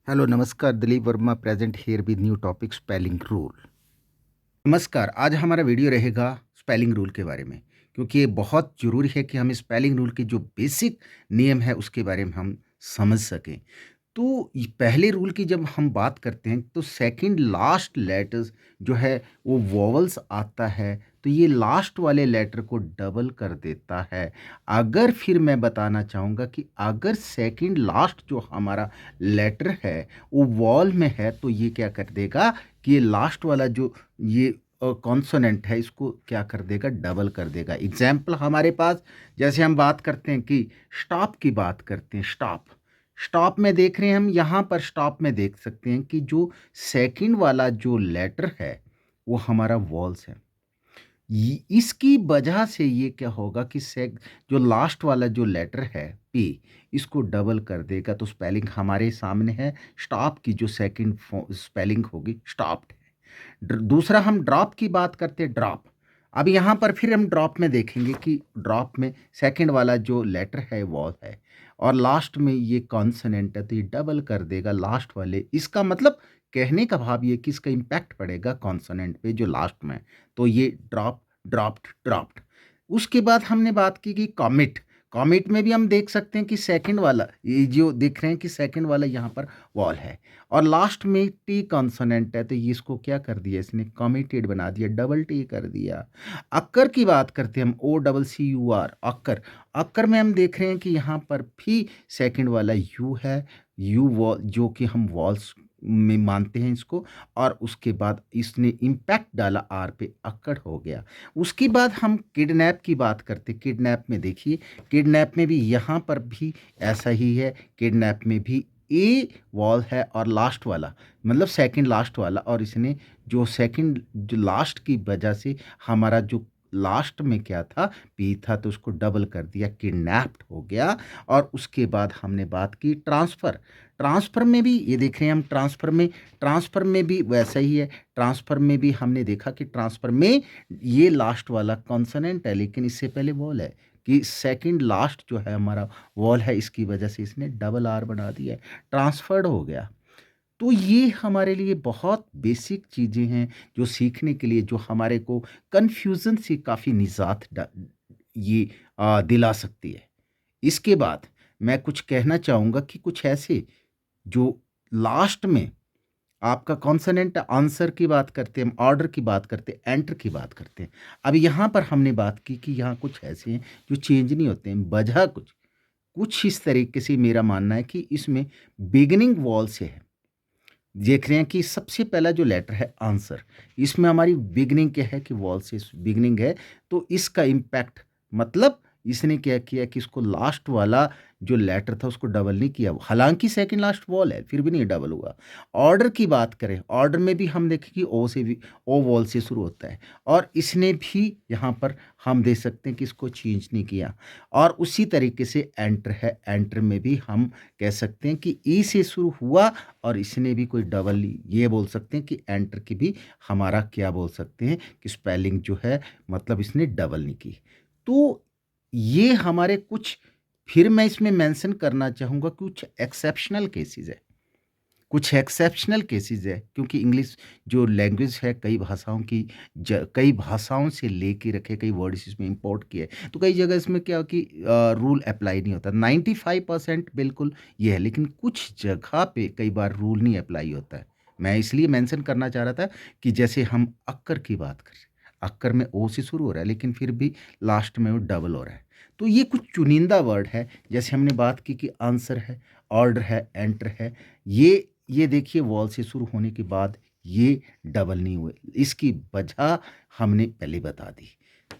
Hello नमस्कार Dilip Verma present here with new topic spelling rule. नमस्कार, आज हमारा वीडियो रहेगा स्पेलिंग रूल के बारे में, क्योंकि ये बहुत ज़रूरी है कि हम स्पेलिंग रूल के जो बेसिक नियम है उसके बारे में हम समझ सकें। तो ये पहले रूल की जब हम बात करते हैं तो सेकंड लास्ट लेटर्स जो है वो वॉवल्स आता है, तो ये लास्ट वाले लेटर को डबल कर देता है। अगर फिर मैं बताना चाहूँगा कि अगर सेकंड लास्ट जो हमारा लेटर है वो वॉल में है तो ये क्या कर देगा कि ये लास्ट वाला जो ये कॉन्सोनेंट है इसको क्या कर देगा, डबल कर देगा। एग्जाम्पल हमारे पास जैसे हम बात करते हैं कि स्टॉप की बात करते हैं, स्टॉप। स्टॉप में देख रहे हैं हम, यहाँ पर स्टॉप में देख सकते हैं कि जो सेकंड वाला जो लेटर है वो हमारा वॉल्स है। इसकी वजह से ये क्या होगा कि सेक जो लास्ट वाला जो लेटर है पी, इसको डबल कर देगा। तो स्पेलिंग हमारे सामने है, स्टॉप की जो सेकंड स्पेलिंग होगी स्टॉप्ड है। दूसरा हम ड्रॉप की बात करते हैं, ड्रॉप। अब यहाँ पर फिर हम ड्रॉप में देखेंगे कि ड्रॉप में सेकंड वाला जो लेटर है वॉल है और लास्ट में ये कॉन्सोनेंट है, तो ये डबल कर देगा लास्ट वाले। इसका मतलब कहने का भाव ये कि इसका इम्पैक्ट पड़ेगा कॉन्सोनेंट पे जो लास्ट में है। तो ये ड्रॉप, ड्रॉप्ड, ड्रॉप्ड। उसके बाद हमने बात की कि कॉमिट। कॉमिट में भी हम देख सकते हैं कि सेकंड वाला ये जो देख रहे हैं कि सेकंड वाला यहाँ पर वॉल है और लास्ट में टी कॉन्सोनेंट है, तो ये इसको क्या कर दिया, इसने कॉमिटेड बना दिया, डबल टी कर दिया। अक्कर की बात करते हैं हम, O double C U R, occur. Occur में हम देख रहे हैं कि यहाँ पर भी सेकंड वाला यू है, यू वॉल जो कि हम वॉल्स में मानते हैं इसको, और उसके बाद इसने इम्पैक्ट डाला आर पे, अक्कड़ हो गया। उसके बाद हम किडनैप की बात करते, किडनैप में देखिए, किडनैप में भी यहाँ पर भी ऐसा ही है। किडनैप में भी ए वॉल है और लास्ट वाला मतलब सेकंड लास्ट वाला, और इसने जो सेकंड जो लास्ट की वजह से हमारा जो लास्ट में क्या था पी था, तो उसको डबल कर दिया, किडनैप्ड हो गया। और उसके बाद हमने बात की ट्रांसफ़र। ट्रांसफ़र में भी ये देख रहे हैं हम, ट्रांसफ़र में भी वैसा ही है। ट्रांसफ़र में भी हमने देखा कि ट्रांसफ़र में ये लास्ट वाला कॉन्सोनेंट है, लेकिन इससे पहले वॉल है कि सेकंड लास्ट जो है हमारा वॉल है, इसकी वजह से इसने डबल आर बना दिया है, ट्रांसफर्ड हो गया। तो ये हमारे लिए बहुत बेसिक चीज़ें हैं जो सीखने के लिए, जो हमारे को कन्फ्यूज़न से काफ़ी निजात ये दिला सकती है। इसके बाद मैं कुछ कहना चाहूँगा कि कुछ ऐसे जो लास्ट में आपका कॉन्सोनेंट आंसर की बात करते हैं, हम ऑर्डर की बात करते हैं, एंटर की बात करते हैं। अब यहाँ पर हमने बात की कि यहाँ कुछ ऐसे हैं जो चेंज नहीं होते हैं, वजह कुछ कुछ इस तरीके से मेरा मानना है कि इसमें बिगिनिंग वॉल से है। देख रहे हैं कि सबसे पहला जो लेटर है आंसर, इसमें हमारी बिगिनिंग क्या है कि वॉल से बिगिनिंग है, तो इसका इम्पैक्ट मतलब इसने क्या किया कि इसको लास्ट वाला जो लेटर था उसको डबल नहीं किया, हालांकि सेकंड लास्ट वॉल है फिर भी नहीं डबल हुआ। ऑर्डर की बात करें, ऑर्डर में भी हम देखें कि ओ से भी, ओ वॉल से शुरू होता है, और इसने भी यहाँ पर हम देख सकते हैं कि इसको चेंज नहीं किया। और उसी तरीके से एंटर है, एंटर में भी हम कह सकते हैं कि ई से शुरू हुआ और इसने भी कोई डबल ली, ये बोल सकते हैं कि एंटर की भी हमारा क्या बोल सकते हैं कि स्पेलिंग जो है मतलब इसने डबल नहीं की। तो ये हमारे कुछ, फिर मैं इसमें मेंशन करना चाहूँगा कुछ एक्सेप्शनल केसेस है, कुछ एक्सेप्शनल केसेस है, क्योंकि इंग्लिश जो लैंग्वेज है कई भाषाओं की कई भाषाओं से लेके रखे, कई वर्ड्स इसमें इंपोर्ट किए, तो कई जगह इसमें क्या हो कि रूल अप्लाई नहीं होता। 95% बिल्कुल ये है, लेकिन कुछ जगह पे कई बार रूल नहीं अप्लाई होता है। मैं इसलिए मेंशन करना चाह रहा था कि जैसे हम अक्कर की बात करें, अक्कर में ओ से शुरू हो रहा है लेकिन फिर भी लास्ट में वो डबल हो रहा है। तो ये कुछ चुनिंदा वर्ड है, जैसे हमने बात की कि आंसर है, ऑर्डर है, एंटर है, ये देखिए वॉल से शुरू होने के बाद ये डबल नहीं हुए, इसकी वजह हमने पहले बता दी।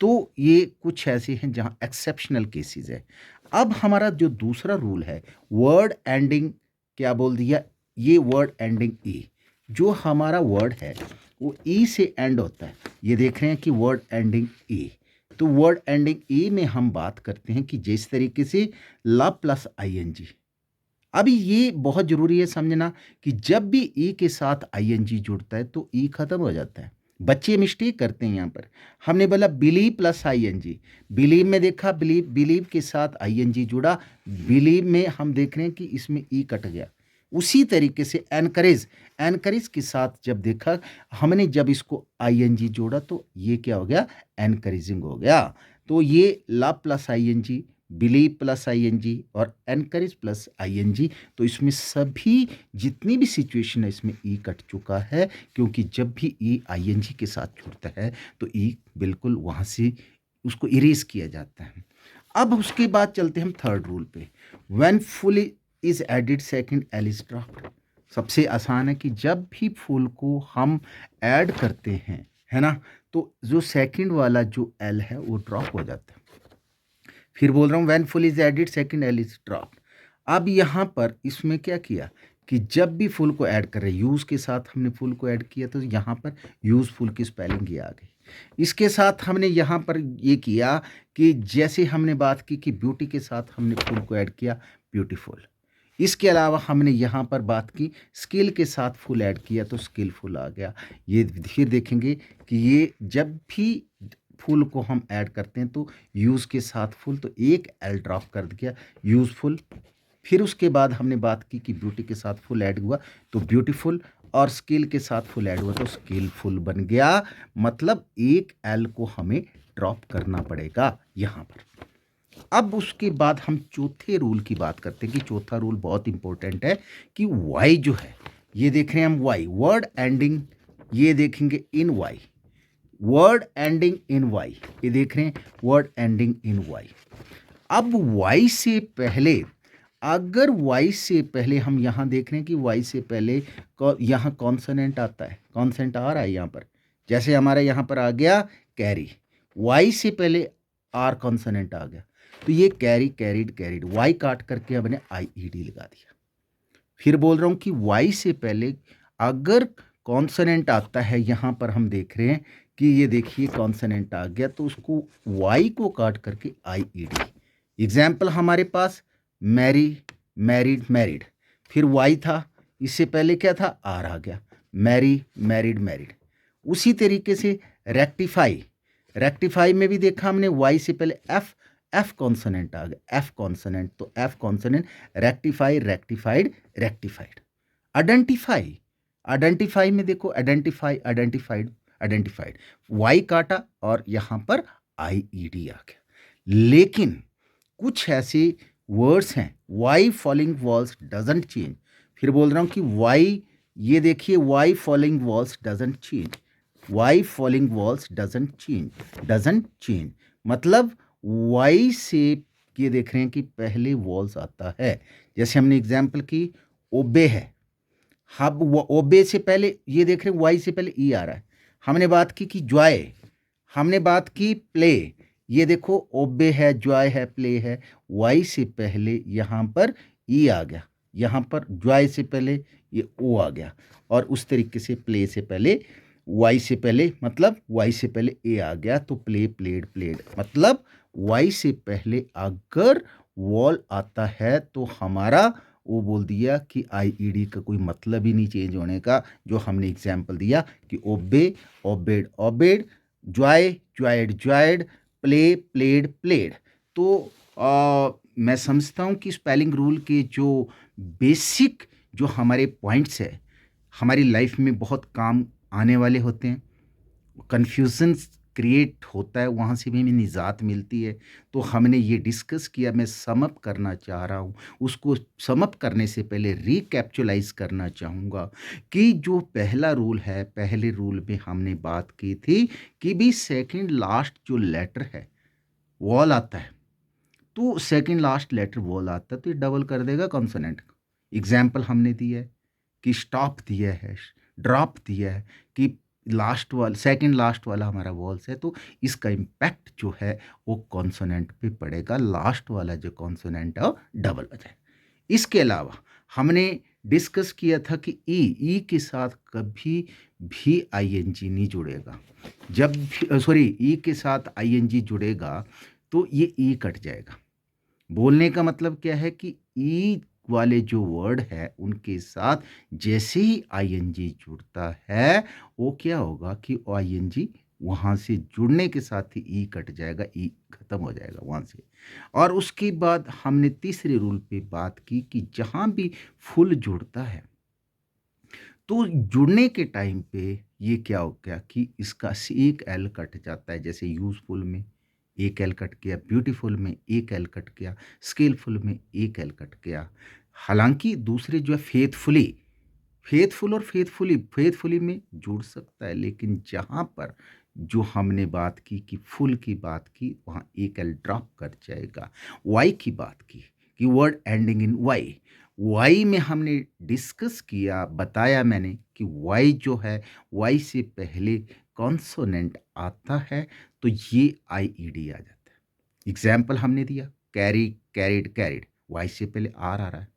तो ये कुछ ऐसे हैं जहाँ एक्सेप्शनल केसेस है। अब हमारा जो दूसरा रूल है, वर्ड एंडिंग, क्या बोल दिया, ये वर्ड एंडिंग ई, जो हमारा वर्ड है वो ई से एंड होता है। ये देख रहे हैं कि वर्ड एंडिंग ई, तो वर्ड एंडिंग ई में हम बात करते हैं कि जिस तरीके से ला प्लस आई एन जी। अभी ये बहुत ज़रूरी है समझना कि जब भी ई के साथ आईएनजी जुड़ता है तो ई खत्म हो जाता है। बच्चे मिस्टेक करते हैं यहाँ पर। हमने बोला बिलीव प्लस आईएनजी, बिलीव में देखा, बिलीव बिलीव के साथ आईएनजी जुड़ा, बिलीव में हम देख रहे हैं कि इसमें ई कट गया, उसी तरीके से एनकरेज, एनकरेज के साथ जब देखा हमने, जब इसको आईएनजी जोड़ा तो ये क्या हो गया, एनकरेजिंग हो गया। तो ये love plus ING, believe plus ING और एनकरेज प्लस आईएनजी, तो इसमें सभी जितनी भी सिचुएशन है इसमें ई कट चुका है, क्योंकि जब भी ई आईएनजी के साथ जुड़ता है तो ई बिल्कुल वहाँ से उसको इरेज किया जाता है। अब उसके बाद चलते हम थर्ड रूल पे। When full is added second L is dropped. सबसे आसान है कि जब भी फुल को हम ऐड करते हैं, है ना, तो जो सेकंड वाला जो एल है वो ड्रॉप हो जाता है। फिर बोल रहा हूँ when full is added second L is dropped. अब यहाँ पर इसमें क्या किया कि जब भी फुल को ऐड कर रहे हैं, यूज़ के साथ हमने फुल को ऐड किया तो यहाँ पर यूज़फुल की स्पेलिंग ये आ गई। इसके साथ हमने यहाँ पर ये किया कि जैसे हमने बात की कि ब्यूटी के साथ हमने फुल को ऐड किया, ब्यूटीफुल। इसके अलावा हमने यहाँ पर बात की स्किल के साथ फुल ऐड किया तो स्किलफुल आ गया। ये फिर देखेंगे कि ये जब भी फुल को हम ऐड करते हैं तो यूज़ के साथ फुल, तो एक एल ड्रॉप कर दिया, यूज़फुल। फिर उसके बाद हमने बात की कि ब्यूटी के साथ फुल ऐड हुआ तो ब्यूटीफुल, और स्किल के साथ फुल ऐड हुआ तो स्किलफुल बन गया। मतलब एक एल को हमें ड्रॉप करना पड़ेगा यहाँ पर। अब उसके बाद हम चौथे रूल की बात करते हैं कि चौथा रूल बहुत इंपॉर्टेंट है कि वाई जो है, ये देख रहे हैं हम वाई, वर्ड एंडिंग, ये देखेंगे in y, word ending in y, ये देख रहे हैं वर्ड एंडिंग इन वाई। अब वाई से पहले, अगर वाई से पहले हम यहाँ देख रहे हैं कि वाई से पहले यहाँ कॉन्सोनेंट आता है, कॉन्सेंट आ रहा है यहाँ पर, जैसे हमारे यहाँ पर आ गया कैरी, वाई से पहले आर कॉन्सोनेंट आ गया, तो ये कैरी, कैरिड, कैरिड, वाई काट करके हमने आई ई डी लगा दिया। फिर बोल रहा हूँ कि वाई से पहले अगर कॉन्सोनेंट आता है, यहाँ पर हम देख रहे हैं कि ये देखिए कॉन्सोनेंट आ गया, तो उसको वाई को काट करके आई ई डी। एग्जाम्पल हमारे पास मैरी, मैरिड, मैरिड, फिर वाई था, इससे पहले क्या था, आर आ गया, मैरी, मैरिड, मैरिड। उसी तरीके से रेक्टिफाई, रेक्टिफाई में भी देखा हमने वाई से पहले एफ, एफ कॉन्सोनेंट आ गया, एफ कॉन्सोनेंट, तो F consonant, rectify, rectified, rectified. Identify, identify में देखो आइडेंटिफाई, आइडेंटिफाइड, आइडेंटिफाइड, वाई काटा और यहाँ पर आई ई डी आ गया। लेकिन कुछ ऐसे वर्ड्स हैं, Y following vowels doesn't change. फिर बोल रहा हूँ कि वाई, ये देखिए Y following vowels doesn't change, Y following vowels doesn't change, doesn't change मतलब वाई से ये देख रहे हैं कि पहले वॉल्स आता है। जैसे हमने एग्जाम्पल की ओबे है, अब ओबे से पहले ये देख रहे हैं वाई से पहले ई आ रहा है। हमने बात की कि जॉय, हमने बात की प्ले, ये देखो ओबे है, जॉय है, प्ले है, वाई से पहले यहाँ पर ई आ गया, यहाँ पर जॉय से पहले ये ओ आ गया, और उस तरीके से प्ले से पहले वाई से पहले, मतलब वाई से पहले ए आ गया, तो प्ले, प्लेड, प्लेड। मतलब वाई से पहले अगर वॉल आता है तो हमारा वो बोल दिया कि आई ई डी का कोई मतलब ही नहीं चेंज होने का, जो हमने एग्जाम्पल दिया कि obey, obeyed, obeyed, joy, joyed, joyed, play, played, played. तो मैं समझता हूँ कि स्पेलिंग रूल के जो बेसिक जो हमारे पॉइंट्स है हमारी लाइफ में बहुत काम आने वाले होते हैं। कन्फ्यूज़न क्रिएट होता है, वहाँ से भी हमें निजात मिलती है। तो हमने ये डिस्कस किया, मैं सम अप करना चाह रहा हूँ। उसको सम अप करने से पहले रिकैप्चुलाइज़ करना चाहूँगा कि जो पहला रूल है, पहले रूल में हमने बात की थी कि भी सेकंड लास्ट जो लेटर है वॉल आता है, तो सेकंड लास्ट लेटर वॉल आता है तो ये डबल कर देगा कॉन्सोनेंट। एग्जाम्पल हमने दिया है कि स्टॉप दिया है, ड्रॉप दिया है, कि लास्ट वाला, सेकंड लास्ट वाला हमारा वॉल्स है, तो इसका इम्पैक्ट जो है वो कॉन्सोनेंट पे पड़ेगा, लास्ट वाला जो कॉन्सोनेंट है वो डबल हो जाए। इसके अलावा हमने डिस्कस किया था कि ई के साथ कभी भी आईएनजी नहीं जुड़ेगा। जब सॉरी ई के साथ आईएनजी जुड़ेगा तो ये ई कट जाएगा। बोलने का मतलब क्या है कि ई वाले जो वर्ड है उनके साथ जैसे ही आईएनजी जुड़ता है वो क्या होगा कि आईएनजी वहाँ से जुड़ने के साथ ही ई कट जाएगा, ई खत्म हो जाएगा वहाँ से। और उसके बाद हमने तीसरे रूल पे बात की कि जहाँ भी फुल जुड़ता है तो जुड़ने के टाइम पे ये क्या हो गया कि इसका एक एल कट जाता है। जैसे यूजफुल में एक एल कट गया, ब्यूटीफुल में एक एल कट गया, स्किलफुल में एक एल कट गया। हालांकि दूसरे जो है फेथफुली, फेथफुल और फेथफुली में जुड़ सकता है, लेकिन जहाँ पर जो हमने बात की कि फुल की बात की वहाँ एक एल ड्रॉप कर जाएगा। वाई की बात की कि word ending in Y, Y में हमने डिस्कस किया, बताया मैंने कि वाई जो है, वाई से पहले कॉन्सोनेंट आता है तो ये आई ई डी आ जाता है। एग्जाम्पल हमने दिया कैरी, कैरिड, कैरिड, वाई से पहले आर आ रहा है।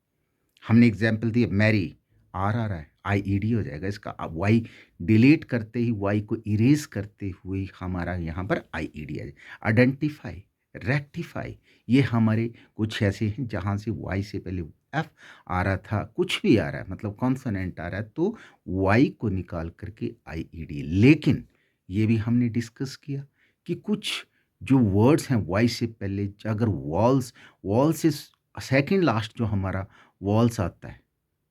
हमने एग्जाम्पल दिया मैरी, आर आ रहा है, आई ई डी हो जाएगा इसका। अब वाई डिलीट करते ही, वाई को इरेज करते हुए हमारा यहाँ पर आई ई डी आ जाए। आइडेंटिफाई, रेक्टिफाई, ये हमारे कुछ ऐसे हैं जहाँ से वाई से पहले एफ आ रहा था, कुछ भी आ रहा है मतलब कॉन्सोनेंट आ रहा है तो वाई को निकाल करके आई ई डी। लेकिन ये भी हमने डिस्कस किया कि कुछ जो वर्ड्स हैं वाई से पहले, अगर वॉल्स, वॉल से सेकेंड लास्ट जो हमारा वॉल्स आता है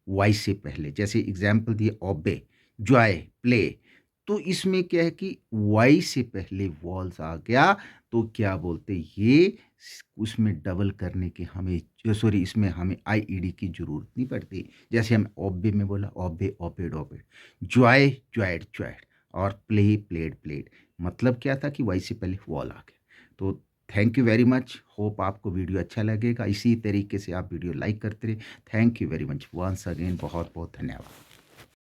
वाई से पहले, जैसे एग्जाम्पल दिए ओबे, जॉय, प्ले, तो इसमें क्या है कि वाई से पहले वॉल्स आ गया तो क्या बोलते ये उसमें डबल करने की हमें, सॉरी, इसमें हमें आई ई डी की जरूरत नहीं पड़ती। जैसे हम ओबे में बोला obey, obeyed, obeyed, joy, joyed, joyed, और प्ले, प्लेड, प्लेड, मतलब क्या था कि वाई से पहले वॉल आ गया। तो thank you very much, hope आपको वीडियो अच्छा लगेगा। इसी तरीके से आप वीडियो लाइक करते रहे। Thank you very much once again, बहुत बहुत धन्यवाद।